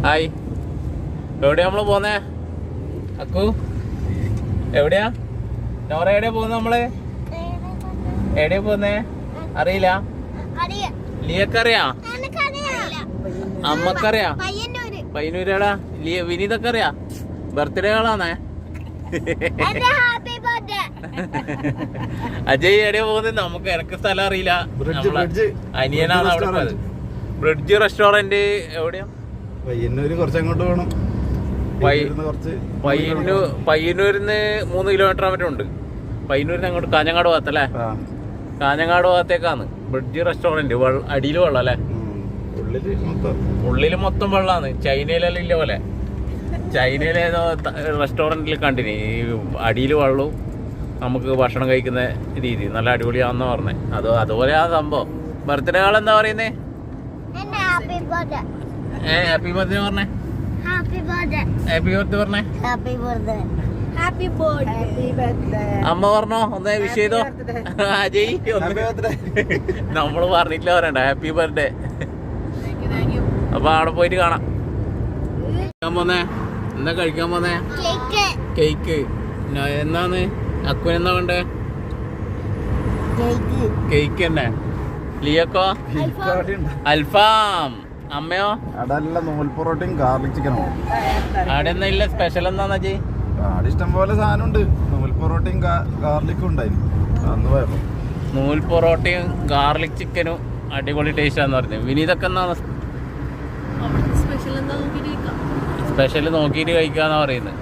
Hi, എവിടെയാ നമ്മള് പോന്നേ? അക്കു എവിടെയാ? നോറ എവിടെയാ പോകുന്നത്? നമ്മള് എവിടെയാ പോന്നേ? അറിയില്ല. ലിയക്കറിയാ? അമ്മക്കറിയാ? പയ്യന്നൂരാടാ. വിനീതൊക്കെ അറിയാ? ബർത്ത്ഡേ ആളാണേ. അജയ് എവിടെയാ പോകുന്നത്? നമുക്ക് എനക്ക് സ്ഥലം അറിയില്ല. അനിയനാണ് അവിടെ പോയത്. ബ്രിഡ്ജ് റെസ്റ്റോറന്റ് എവിടെയാ? പയ്യന്നൂര് കുറച്ചങ്ങോട്ട് പോകണം. പയ്യന്നൂരിന്ന് 3 കിലോമീറ്റർ മറ്റും ഉണ്ട്. പയ്യന്നൂരിന് അങ്ങോട്ട് കാഞ്ഞങ്ങാട് ഭാഗത്തല്ലേ? കാഞ്ഞങ്ങാട് ഭാഗത്തേക്കാണ് ബ്രിഡ്ജ് റെസ്റ്റോറന്റ്. അടിയിൽ വെള്ളം അല്ലേ? ഉള്ളില് മൊത്തം വെള്ളമാണ്. ചൈനയിലെല്ലാം ഇല്ല പോലെ. ചൈനയിലേതോ റെസ്റ്റോറന്റിൽ കണ്ടിന് ഈ അടിയിൽ വെള്ളവും നമുക്ക് ഭക്ഷണം കഴിക്കുന്ന രീതി നല്ല അടിപൊളിയാണെന്ന് പറഞ്ഞേ. അതുപോലെ ആ സംഭവം. ബർത്ത്ഡേ ആൾ എന്താ പറയുന്നേ? ഹാപ്പി ബർത്ത്ഡേ പറഞ്ഞേ. ഹാപ്പി ബർത്ത്ഡേ പറഞ്ഞേ. അമ്മ പറഞ്ഞോ? ഒന്ന് വിഷ് ചെയ്തോ അജയ്. നമ്മള് പറഞ്ഞിട്ടില്ല പറയണ്ട ഹാപ്പി ബർത്ത്ഡേ. അപ്പൊ അവിടെ പോയിട്ട് കാണാം. പോന്നേ എന്താ കഴിക്കാൻ പോന്നേ? കേക്ക്. എന്നാന്ന് അക്കുനെന്താ വേണ്ടേ? കേക്ക് തന്നെ. ലിയക്കോ? അൽഫാം. അമ്മയോ? അവിടെ നൂൽ പൊറോട്ടയും ഗാർലിക് ചിക്കനും. അവിടെ എന്താ ഇല്ല സ്പെഷ്യൽ എന്താന്ന് അജയ്? അവിടെ ഇഷ്ടം പോലെ സാധനം ഉണ്ട്. നൂൽ പൊറോട്ടയും ഗാർലിക്കും ഉണ്ടായിരുന്നു അന്ന് പോയപ്പോ. നൂൽ പൊറോട്ടയും ഗാർലിക് ചിക്കനും അടിപൊളി ടേസ്റ്റാന്ന് പറഞ്ഞു. വിനീതൊക്കെ എന്നാ സ്പെഷ്യൽ നോക്കിയിട്ട് കഴിക്കാന്നാ പറയുന്നത്.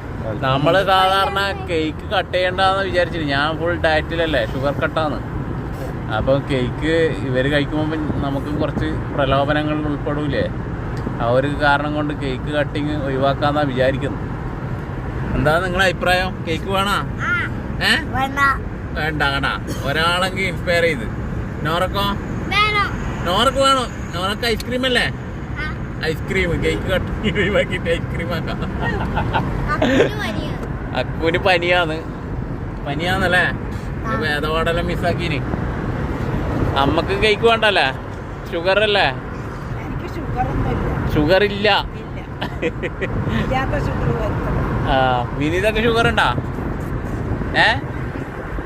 നമ്മള് സാധാരണ കേക്ക് കട്ട് ചെയ്യണ്ടെന്ന് വിചാരിച്ചിട്ട്. ഞാൻ ഫുൾ ഡയറ്റിലല്ലേ, ഷുഗർ കട്ടാണ്. അപ്പം കേക്ക് ഇവർ കഴിക്കുമ്പോൾ നമുക്ക് കുറച്ച് പ്രലോഭനങ്ങൾ ഉൾപ്പെടൂലേ. ആ ഒരു കാരണം കൊണ്ട് കേക്ക് കട്ടിങ് ഒഴിവാക്കാന്നാ വിചാരിക്കുന്നത്. എന്താ നിങ്ങളെ അഭിപ്രായം? കേക്ക് വേണോ? വേണ്ട വേണ്ട. ഒരാളെങ്കിൽ ഇൻസ്പയർ ചെയ്ത്. നോറക്കോ? നോറക്ക് വേണോ? നോറക്ക് ഐസ്ക്രീം അല്ലേ? ഐസ്ക്രീം. കേക്ക് കട്ടിങ് ഒഴിവാക്കിയിട്ട് ഐസ്ക്രീം ആക്കാം. അക്കുവിന് പനിയാന്നല്ലേ? വേദപാടെല്ലാം മിസ്സാക്കീന്. അമ്മക്ക് കേക്ക് വേണ്ടല്ലേ? ഷുഗർ അല്ലേ? ഷുഗർ ഇല്ല. ആ വിനീതൊക്കെ ഷുഗർ ഉണ്ടാ?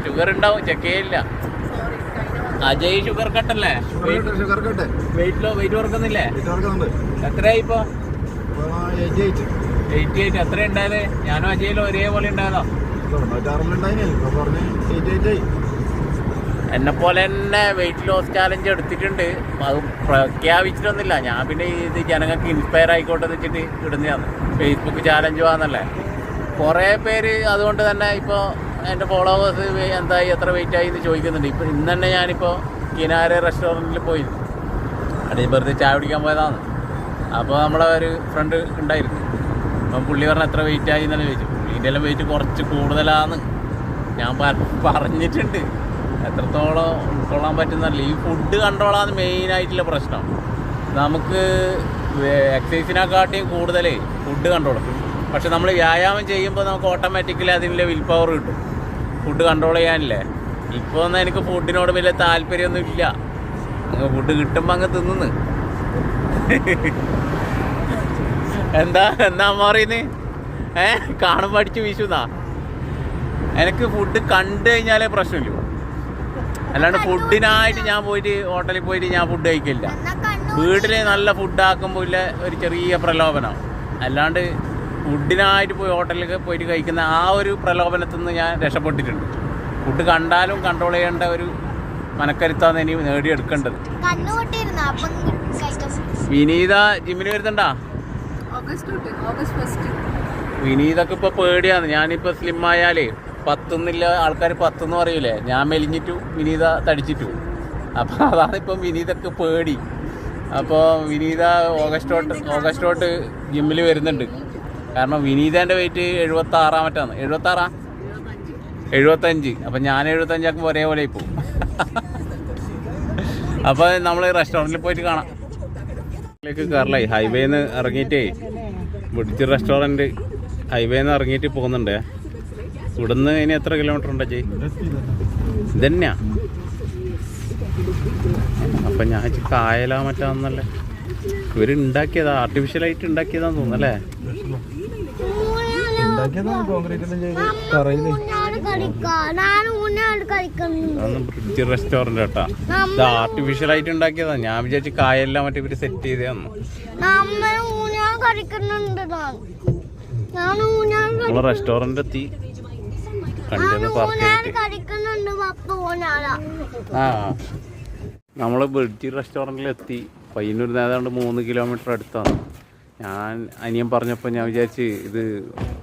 ഷുഗർ ഉണ്ടാവും, ചെക്ക് ചെയ്യില്ല. അജയ് ഷുഗർ കട്ടല്ലേ? വെയിറ്റ് കുറക്കുന്നില്ലേ? എത്രയായി ഇപ്പൊ? 88. എത്ര ഉണ്ടായത്? ഞാനും അജയിലും ഒരേപോലെ ഉണ്ടായതോ? എന്നെ പോലെ തന്നെ വെയിറ്റ് ലോസ് ചാലഞ്ച് എടുത്തിട്ടുണ്ട്. അത് പ്രഖ്യാപിച്ചിട്ടൊന്നുമില്ല. ഞാൻ പിന്നെ ഇത് ജനങ്ങൾക്ക് ഇൻസ്പയർ ആയിക്കോട്ടെ എന്ന് വെച്ചിട്ട് ഇടുന്നതാണ്. ഫേസ്ബുക്ക് ചാലഞ്ച് വാന്നല്ലേ. കുറേ പേര് അതുകൊണ്ട് തന്നെ ഇപ്പോൾ എൻ്റെ ഫോളോവേഴ്സ് എന്തായി, എത്ര വെയിറ്റ് ആയി എന്ന് ചോദിക്കുന്നുണ്ട്. ഇപ്പോൾ ഇന്ന് തന്നെ ഞാനിപ്പോൾ കിനാര റെസ്റ്റോറൻറ്റിൽ പോയി വെറുതെ ചായ കുടിക്കാൻ പോയതാണ്. അപ്പോൾ നമ്മളെ ഒരു ഫ്രണ്ട് ഉണ്ടായിരുന്നു. അപ്പം പുള്ളി പറഞ്ഞ എത്ര വെയിറ്റ് ആയി എന്നല്ല ചോദിച്ചു. പുള്ളീൻ്റെ എല്ലാം വെയിറ്റ് കുറച്ച് കൂടുതലാണ്. ഞാൻ പറഞ്ഞിട്ടുണ്ട്. എത്രത്തോളം ഉൾക്കൊള്ളാൻ പറ്റുന്നല്ല. ഈ ഫുഡ് കൺട്രോളാണ് മെയിനായിട്ടുള്ള പ്രശ്നം. നമുക്ക് എക്സസൈസിനെക്കാട്ടിയും കൂടുതൽ ഫുഡ് കൺട്രോൾ. പക്ഷെ നമ്മൾ വ്യായാമം ചെയ്യുമ്പോൾ നമുക്ക് ഓട്ടോമാറ്റിക്കലി അതിൻ്റെ വിൽ പവർ കിട്ടും ഫുഡ് കൺട്രോൾ ചെയ്യാനില്ലേ. ഇപ്പോൾ ഒന്നും എനിക്ക് ഫുഡിനോട് വലിയ താല്പര്യമൊന്നും ഇല്ല. ഫുഡ് കിട്ടുമ്പോൾ അങ്ങ് തിന്നുന്നു. എന്താ അമ്മ പറയുന്നത്? കാണുമ്പോൾ അടിച്ച് വീശുന്നാ. എനിക്ക് ഫുഡ് കണ്ടു കഴിഞ്ഞാലേ പ്രശ്നമില്ല. അല്ലാണ്ട് ഫുഡിനായിട്ട് ഞാൻ പോയിട്ട് ഹോട്ടലിൽ പോയിട്ട് ഞാൻ ഫുഡ് കഴിക്കില്ല. വീട്ടിൽ നല്ല ഫുഡ് ആക്കുമ്പോൾ ഇല്ല ഒരു ചെറിയ പ്രലോഭനം. അല്ലാണ്ട് ഫുഡിനായിട്ട് പോയി ഹോട്ടലിൽ പോയിട്ട് കഴിക്കുന്ന ആ ഒരു പ്രലോഭനത്തിൽ നിന്ന് ഞാൻ രക്ഷപ്പെട്ടിട്ടുണ്ട്. ഫുഡ് കണ്ടാലും കൺട്രോൾ ചെയ്യേണ്ട ഒരു മനക്കരുത്താണ് ഇനി നേടിയെടുക്കേണ്ടത്. വിനീത ജിമ്മിന് വരുന്നുണ്ടാ? വിനീതൊക്കെ ഇപ്പോൾ പേടിയാണ്. ഞാനിപ്പോൾ സ്ലിം ആയാലേ 10 ആൾക്കാർ 10 പറയൂലേ. ഞാൻ മെലിഞ്ഞിട്ടു, വിനീത തടിച്ചിട്ടു. അപ്പോൾ അതാണ് ഇപ്പം വിനീതൊക്കെ പേടി. അപ്പോൾ വിനീത ഓഗസ്റ്റ് തൊട്ട് ജിമ്മിൽ വരുന്നുണ്ട്. കാരണം വിനീതേൻ്റെ വെയിറ്റ് 76 മറ്റാണ്. 75. അപ്പം ഞാൻ 75 ആക്കുമ്പോൾ ഒരേപോലെ പോകും. അപ്പോൾ നമ്മൾ റെസ്റ്റോറൻറ്റിൽ പോയിട്ട് കാണാം. കയറലായി ഹൈവേന്ന് ഇറങ്ങിയിട്ടേ ബ്രിഡ്ജ് റെസ്റ്റോറൻറ്റ് ഹൈവേന്ന് ഇറങ്ങിയിട്ട് പോകുന്നുണ്ട്. ഇവിടുന്ന് ഇനി എത്ര കിലോമീറ്റർ ഉണ്ട് ചേച്ചി? ഇതന്നെയാ. അപ്പം ഞാൻ കായലാ മറ്റാന്നല്ലേ ഇവർ ഉണ്ടാക്കിയതാ, ആർട്ടിഫിഷ്യലായിട്ട് ഉണ്ടാക്കിയതാന്ന് തോന്നുന്നു അല്ലേ? ബ്രിഡ്ജ് റെസ്റ്റോറന്റ് കേട്ടാ, ഇത് ആർട്ടിഫിഷ്യലായിട്ട് ഉണ്ടാക്കിയതാ. ഞാൻ വിചാരിച്ചു കായെല്ലാം മറ്റേ ഇവര് സെറ്റ് ചെയ്തതാന്ന്. നമ്മള് റെസ്റ്റോറന്റ് എത്തി, കണ്ടിരുന്ന് പാർക്ക് ആ നമ്മള് ബ്രിഡ്ജ് റെസ്റ്റോറൻറ്റിലെത്തി. പയ്യന്നൂർ ഏതാണ്ട് 3 കിലോമീറ്റർ അടുത്താണ്. ഞാൻ അനിയൻ പറഞ്ഞപ്പോൾ ഞാൻ വിചാരിച്ച് ഇത്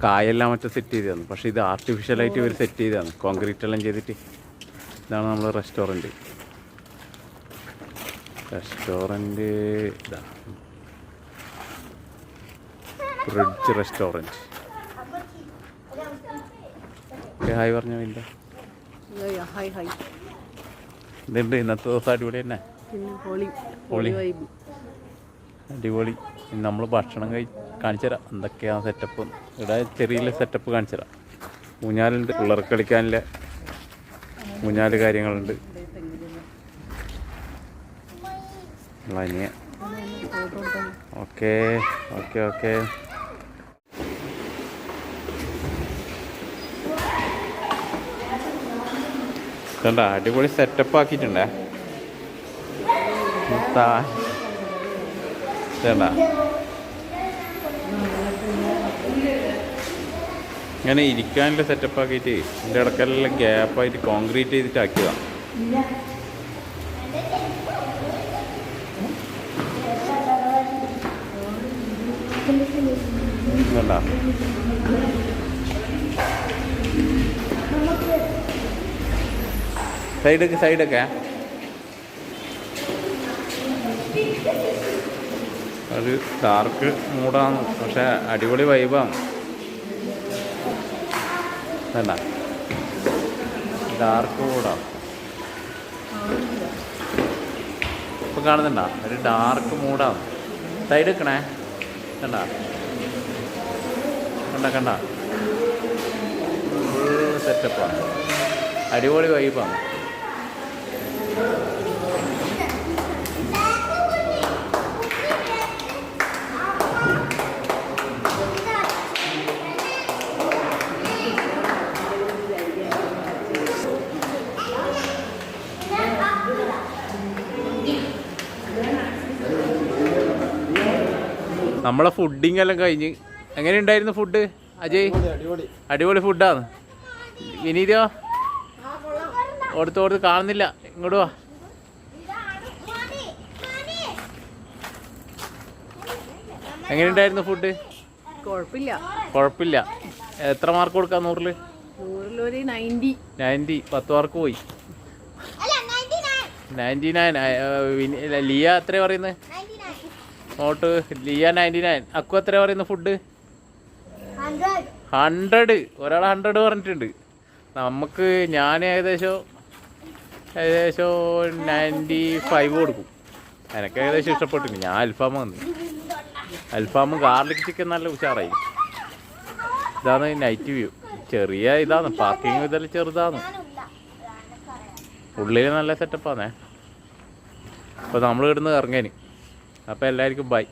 കായെല്ലാം മറ്റേ സെറ്റ് ചെയ്തതാണ്, പക്ഷേ ഇത് ആർട്ടിഫിഷ്യലായിട്ട് ഇവർ സെറ്റ് ചെയ്തതാണ്, കോൺക്രീറ്റ് എല്ലാം ചെയ്തിട്ട്. ഇതാണ് നമ്മൾ റെസ്റ്റോറൻറ്റ്. ഇതാ ബ്രിഡ്ജ് റെസ്റ്റോറൻറ്റ്. ഹായ് പറഞ്ഞോ. ഇല്ല ഇതുണ്ട് ഇന്നത്തെ ദിവസം അടിപൊളി തന്നെ, പൊളി അടിപൊളി. നമ്മൾ ഭക്ഷണം കാണിച്ചു തരാം എന്തൊക്കെയാണ് സെറ്റപ്പ്. ഇവിടെ ചെറിയ സെറ്റപ്പ് കാണിച്ചു തരാം. ഊഞ്ഞാലുണ്ട്, പിള്ളേർക്ക് കളിക്കാനുള്ള ഊഞ്ഞാല് കാര്യങ്ങളുണ്ട്. Okay okay okay. കണ്ട അടിപൊളി സെറ്റപ്പ് ആക്കിയിട്ടുണ്ടേ. വേണ്ട ഇങ്ങനെ ഇരിക്കാനുള്ള സെറ്റപ്പ് ആക്കിയിട്ട് ഇതിൻ്റെ ഇടയ്ക്കെല്ലാം ഗ്യാപ്പായിട്ട് കോൺക്രീറ്റ് ചെയ്തിട്ട് ആക്കിയതാണ്. വേണ്ട സൈഡൊക്കെ ഒരു ഡാർക്ക് മൂഡാണ്, പക്ഷെ അടിപൊളി വൈബാണ്. വേണ്ട ഡാർക്ക് മൂഡാണ്. ഇപ്പം കാണുന്നുണ്ടോ? ഒരു ഡാർക്ക് മൂഡാണ്. സൈഡ് വെക്കണേ. കണ്ട കണ്ട കണ്ട സെറ്റപ്പാണ്, അടിപൊളി വൈബാണ്. നമ്മളെ ഫുഡിങ് എല്ലാം കഴിഞ്ഞ്. എങ്ങനെയുണ്ടായിരുന്നു ഫുഡ് അജയ്? അടിപൊളി ഫുഡാണ്. വിനീതോ? ഓടുത്ത് കാണുന്നില്ല, ഇങ്ങോട്ട് വാ. എങ്ങനെയുണ്ടായിരുന്നു ഫുഡ്? കുഴപ്പമില്ല. എത്ര മാർക്ക് കൊടുക്കാം 100-ല്? 90. 10 മാർക്ക് പോയി. 99. ലിയ എത്ര പറയുന്നത്? നോട്ട് ലിയ 99. അക്കു എത്ര പറയുന്നത് ഫുഡ്? 100. ഒരാൾ 100 പറഞ്ഞിട്ടുണ്ട്. നമുക്ക് ഞാൻ ഏകദേശം 95 കൊടുക്കും. എനിക്ക് ഏകദേശം ഇഷ്ടപ്പെട്ടിട്ടുണ്ട്. ഞാൻ അൽഫാം വന്നു. അൽഫാമും ഗാർലിക് ചിക്കൻ നല്ല ഉഷാറായി. ഇതാണ് നൈറ്റ് വ്യൂ. ചെറിയ ഇതാണ്, പാർക്കിംഗ് ഇതെല്ലാം ചെറുതാണ്, ഉള്ളിൽ നല്ല സെറ്റപ്പാണേ. അപ്പോൾ നമ്മൾ ഇവിടുന്ന് ഇറങ്ങാൻ. അപ്പോൾ എല്ലാവർക്കും ബൈ.